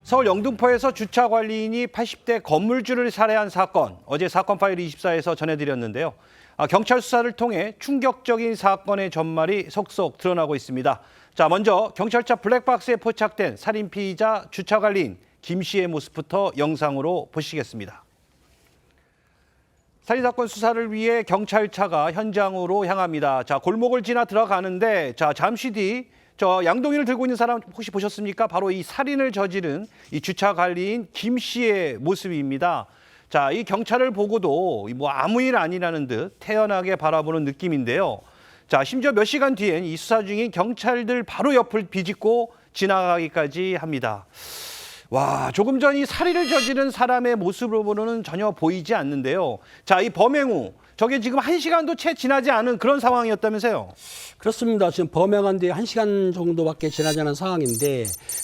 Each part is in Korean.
서울 영등포에서 주차 관리인이 80대 건물주를 살해한 사건, 어제 사건 파일 24에서 전해드렸는데요. 경찰 수사를 통해 충격적인 사건의 전말이 속속 드러나고 있습니다. 자, 먼저 경찰차 블랙박스에 포착된 살인 피의자 주차 관리인 김 씨의 모습부터 영상으로 보시겠습니다. 살인사건 수사를 위해 경찰차가 현장으로 향합니다. 자, 골목을 지나 들어가는데, 자, 잠시 뒤 저 양동이를 들고 있는 사람 혹시 보셨습니까? 바로 이 살인을 저지른 이 주차 관리인 김 씨의 모습입니다. 자, 이 경찰을 보고도 뭐 아무 일 아니라는 듯 태연하게 바라보는 느낌인데요. 자, 심지어 몇 시간 뒤엔 이 수사 중인 경찰들 바로 옆을 비집고 지나가기까지 합니다. 와, 조금 전 이 살인을 저지른 사람의 모습으로는 전혀 보이지 않는데요. 자, 이 범행 후 저게 지금 1시간도 채 지나지 않은 그런 상황이었다면서요? 그렇습니다. 지금 범행한 지 1시간 정도밖에 지나지 않은 상황인데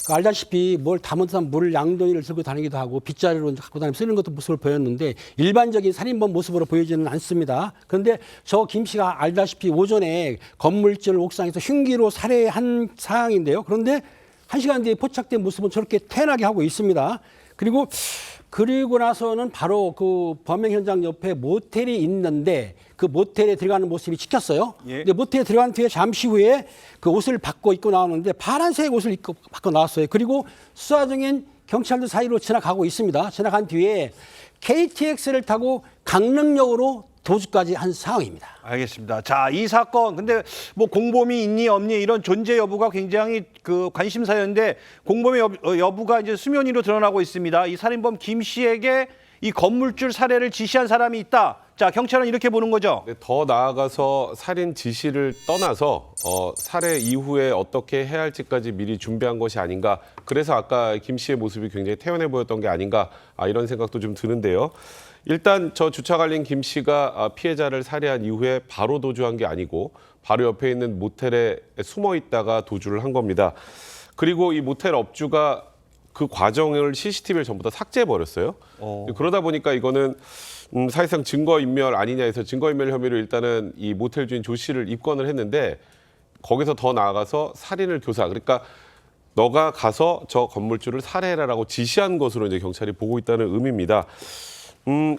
알다시피 뭘 잘못하면 물을 양동이를 들고 다니기도 하고 빗자루로 갖고 다니면서 쓰는 것도 모습을 보였는데 일반적인 살인범 모습으로 보이지는 않습니다. 그런데 저 김 씨가 알다시피 오전에 건물질 옥상에서 흉기로 살해한 상황인데요. 그런데 1시간 뒤에 포착된 모습은 저렇게 태연하게 하고 있습니다. 그리고 나서는 바로 그 범행 현장 옆에 모텔이 있는데 그 모텔에 들어가는 모습이 찍혔어요. 예. 근데 모텔에 들어간 뒤에 잠시 후에 그 옷을 입고 나오는데 파란색 옷을 벗고 나왔어요. 그리고 수사 중인 경찰들 사이로 지나가고 있습니다. 지나간 뒤에 KTX를 타고 강릉역으로 도주까지 한 상황입니다. 알겠습니다. 자, 이 사건 근데 뭐 공범이 있니 없니 이런 존재 여부가 굉장히 그 관심사였는데 공범의 여부가 이제 수면 위로 드러나고 있습니다. 이 살인범 김 씨에게 이 건물줄 살해를 지시한 사람이 있다. 자, 경찰은 이렇게 보는 거죠. 네, 더 나아가서 살인 지시를 떠나서 살해 이후에 어떻게 해야 할지까지 미리 준비한 것이 아닌가. 그래서 아까 김 씨의 모습이 굉장히 태연해 보였던 게 아닌가 이런 생각도 좀 드는데요. 일단 저 주차 관리인 김 씨가 피해자를 살해한 이후에 바로 도주한 게 아니고 바로 옆에 있는 모텔에 숨어 있다가 도주를 한 겁니다. 그리고 이 모텔 업주가 그 과정을 CCTV를 전부 다 삭제해버렸어요. 그러다 보니까 이거는 사실상 증거인멸 아니냐 해서 증거인멸 혐의로 일단은 이 모텔 주인 조 씨를 입건을 했는데 거기서 더 나아가서 살인을 그러니까 너가 가서 저 건물주를 살해해라라고 지시한 것으로 이제 경찰이 보고 있다는 의미입니다.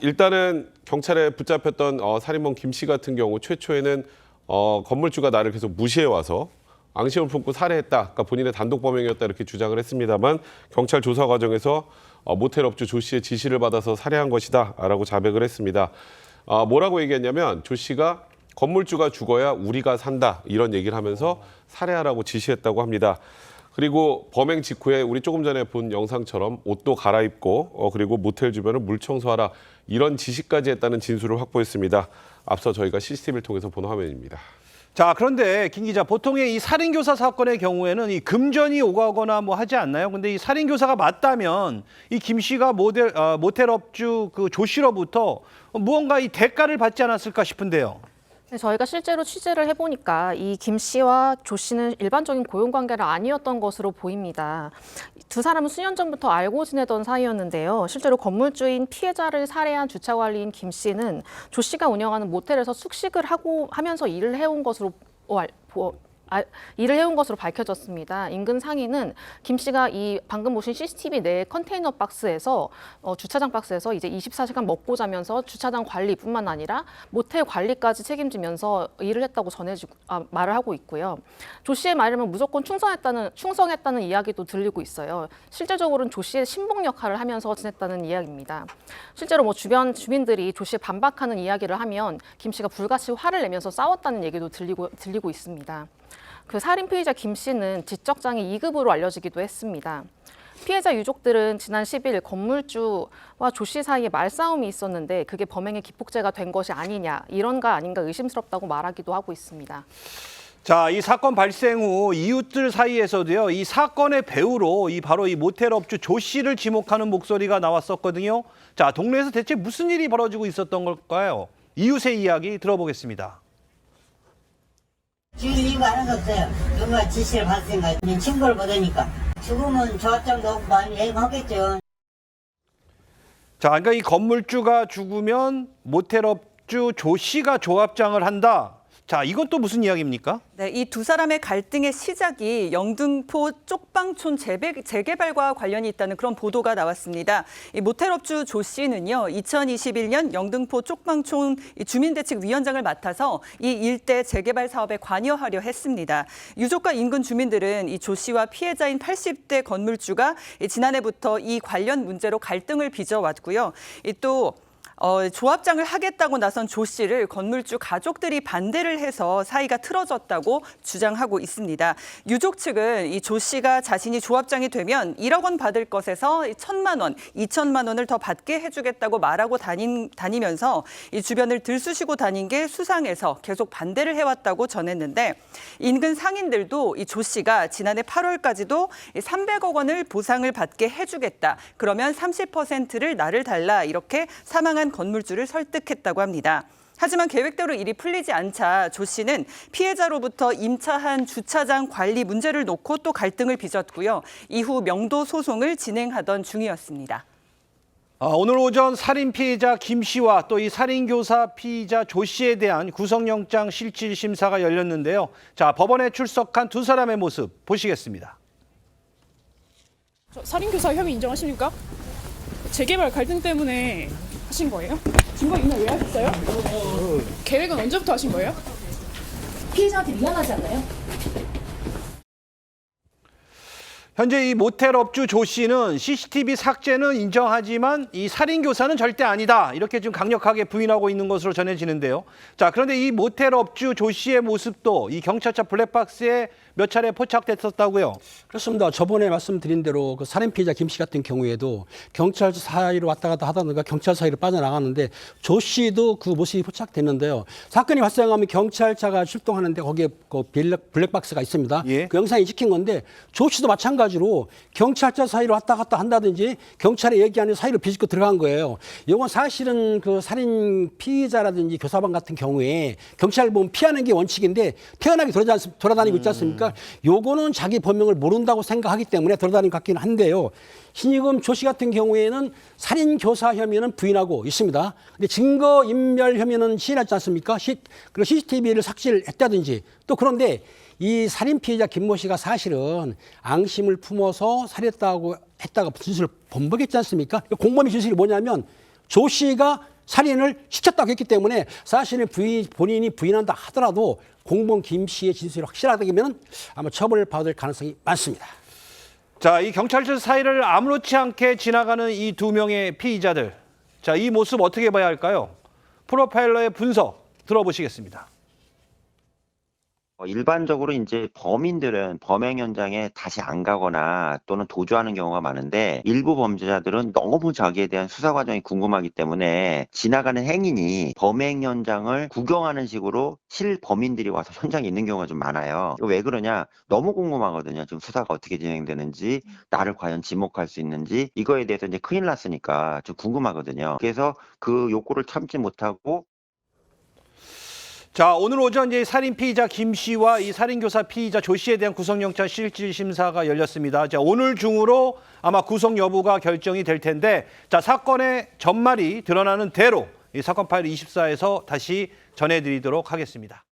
일단은 경찰에 붙잡혔던 살인범 김 씨 같은 경우 최초에는 건물주가 나를 계속 무시해 와서 앙심을 품고 살해했다. 그러니까 본인의 단독 범행이었다 이렇게 주장을 했습니다만 경찰 조사 과정에서 모텔 업주 조 씨의 지시를 받아서 살해한 것이다라고 자백을 했습니다. 뭐라고 얘기했냐면 조 씨가 건물주가 죽어야 우리가 산다 이런 얘기를 하면서 살해하라고 지시했다고 합니다. 그리고 범행 직후에 우리 조금 전에 본 영상처럼 옷도 갈아입고 그리고 모텔 주변을 물 청소하라 이런 지시까지 했다는 진술을 확보했습니다. 앞서 저희가 CCTV를 통해서 본 화면입니다. 자, 그런데 김 기자, 보통의 이 살인교사 사건의 경우에는 이 금전이 오가거나 뭐 하지 않나요? 근데 이 살인교사가 맞다면 이 김 씨가 모텔 업주 그 조 씨로부터 무언가 이 대가를 받지 않았을까 싶은데요. 네, 저희가 실제로 취재를 해보니까 이 김 씨와 조 씨는 일반적인 고용관계는 아니었던 것으로 보입니다. 두 사람은 수년 전부터 알고 지내던 사이였는데요. 실제로 건물주인 피해자를 살해한 주차관리인 김 씨는 조 씨가 운영하는 모텔에서 숙식을 하면서 일을 해온 것으로 밝혀졌습니다. 인근 상인은 김 씨가 이 방금 보신 CCTV 내 컨테이너 박스에서 주차장 박스에서 이제 24시간 먹고 자면서 주차장 관리뿐만 아니라 모텔 관리까지 책임지면서 일을 했다고 말을 하고 있고요. 조 씨의 말이면 무조건 충성했다는 이야기도 들리고 있어요. 실제적으로는 조 씨의 신복 역할을 하면서 지냈다는 이야기입니다. 실제로 뭐 주변 주민들이 조 씨에 반박하는 이야기를 하면 김 씨가 불같이 화를 내면서 싸웠다는 얘기도 들리고 있습니다. 그 살인 피의자 김 씨는 지적장애 2급으로 알려지기도 했습니다. 피해자 유족들은 지난 10일 건물주와 조 씨 사이에 말싸움이 있었는데 그게 범행의 기폭제가 된 것이 아니냐, 이런가 아닌가 의심스럽다고 말하기도 하고 있습니다. 자, 이 사건 발생 후 이웃들 사이에서도요, 이 사건의 배우로 바로 이 모텔 업주 조 씨를 지목하는 목소리가 나왔었거든요. 자, 동네에서 대체 무슨 일이 벌어지고 있었던 걸까요? 이웃의 이야기 들어보겠습니다. 지금 이거 하는 거 없어요. 누가 지시를 받으니까 친구를 보다니까 죽으면 조합장도 없고 많이 애용하겠죠. 자, 그러니까 이 건물주가 죽으면 모텔 업주 조 씨가 조합장을 한다. 자, 이건 또 무슨 이야기입니까? 네, 이 두 사람의 갈등의 시작이 영등포 쪽방촌 재개발과 관련이 있다는 그런 보도가 나왔습니다. 이 모텔업주 조 씨는요, 2021년 영등포 쪽방촌 주민대책위원장을 맡아서 이 일대 재개발 사업에 관여하려 했습니다. 유족과 인근 주민들은 이 조 씨와 피해자인 80대 건물주가 지난해부터 이 관련 문제로 갈등을 빚어왔고요. 또 조합장을 하겠다고 나선 조 씨를 건물주 가족들이 반대를 해서 사이가 틀어졌다고 주장하고 있습니다. 유족 측은 이 조 씨가 자신이 조합장이 되면 1억 원 받을 것에서 1,000만 원, 2천만 원을 더 받게 해주겠다고 말하고 다니면서 이 주변을 들쑤시고 다닌 게 수상해서 계속 반대를 해왔다고 전했는데 인근 상인들도 이 조 씨가 지난해 8월까지도 300억 원을 보상을 받게 해주겠다. 그러면 30%를 나를 달라 이렇게 사망한 건물주를 설득했다고 합니다. 하지만 계획대로 일이 풀리지 않자 조 씨는 피해자로부터 임차한 주차장 관리 문제를 놓고 또 갈등을 빚었고요. 이후 명도 소송을 진행하던 중이었습니다. 오늘 오전 살인 피해자 김 씨와 또 이 살인 교사 피의자 조 씨에 대한 구속영장 실질 심사가 열렸는데요. 자, 법원에 출석한 두 사람의 모습 보시겠습니다. 살인교사 혐의 인정하십니까? 재개발 갈등 때문에 하신 거예요? 증거 인멸 왜 하셨어요? 계획은 언제부터 하신 거예요? 피해자한테 미안하지 않나요? 현재 이 모텔 업주 조 씨는 CCTV 삭제는 인정하지만 이 살인 교사는 절대 아니다. 이렇게 좀 강력하게 부인하고 있는 것으로 전해지는데요. 자, 그런데 이 모텔 업주 조 씨의 모습도 이 경찰차 블랙박스에 몇 차례 포착됐었다고요? 그렇습니다. 저번에 말씀드린 대로 그 살인 피해자 김 씨 같은 경우에도 경찰 사이로 왔다 갔다 하다가 경찰 사이로 빠져나가는데 조 씨도 그 모습이 포착됐는데요. 사건이 발생하면 경찰차가 출동하는데 거기에 그 블랙박스가 있습니다. 예. 그 영상이 찍힌 건데 조 씨도 마찬가지로 경찰차 사이로 왔다 갔다 한다든지 경찰에 얘기하는 사이로 비집고 들어간 거예요. 이건 사실은 그 살인 피해자라든지 교사반 같은 경우에 경찰 보면 피하는 게 원칙인데 태연하게 돌아다니고 있지 않습니까? 요거는 자기 본명을 모른다고 생각하기 때문에 돌아다니는 것 같기는 한데요. 신이금 조 씨 같은 경우에는 살인 교사 혐의는 부인하고 있습니다. 근데 증거 인멸 혐의는 시인하지 않습니까? 그리고 CCTV를 삭제를 했다든지 또 그런데 이 살인 피해자 김모 씨가 사실은 앙심을 품어서 살해했다고 했다가 진술을 번복했지 않습니까? 공범의 진술이 뭐냐면 조 씨가 살인을 시켰다고 했기 때문에 사실은 본인이 부인한다 하더라도 공범 김 씨의 진술이 확실하다면 아마 처벌을 받을 가능성이 많습니다. 자, 이 경찰차 사이를 아무렇지 않게 지나가는 이 두 명의 피의자들. 자, 이 모습 어떻게 봐야 할까요? 프로파일러의 분석 들어보시겠습니다. 일반적으로 이제 범인들은 범행 현장에 다시 안 가거나 또는 도주하는 경우가 많은데 일부 범죄자들은 너무 자기에 대한 수사 과정이 궁금하기 때문에 지나가는 행인이 범행 현장을 구경하는 식으로 실범인들이 와서 현장에 있는 경우가 좀 많아요. 이거 왜 그러냐? 너무 궁금하거든요. 지금 수사가 어떻게 진행되는지, 나를 과연 지목할 수 있는지 이거에 대해서 이제 큰일 났으니까 좀 궁금하거든요. 그래서 그 욕구를 참지 못하고 자, 오늘 오전 이제 살인 피의자 김 씨와 이 살인 교사 피의자 조 씨에 대한 구속영장 실질 심사가 열렸습니다. 자, 오늘 중으로 아마 구속 여부가 결정이 될 텐데, 자, 사건의 전말이 드러나는 대로 이 사건 파일 24에서 다시 전해드리도록 하겠습니다.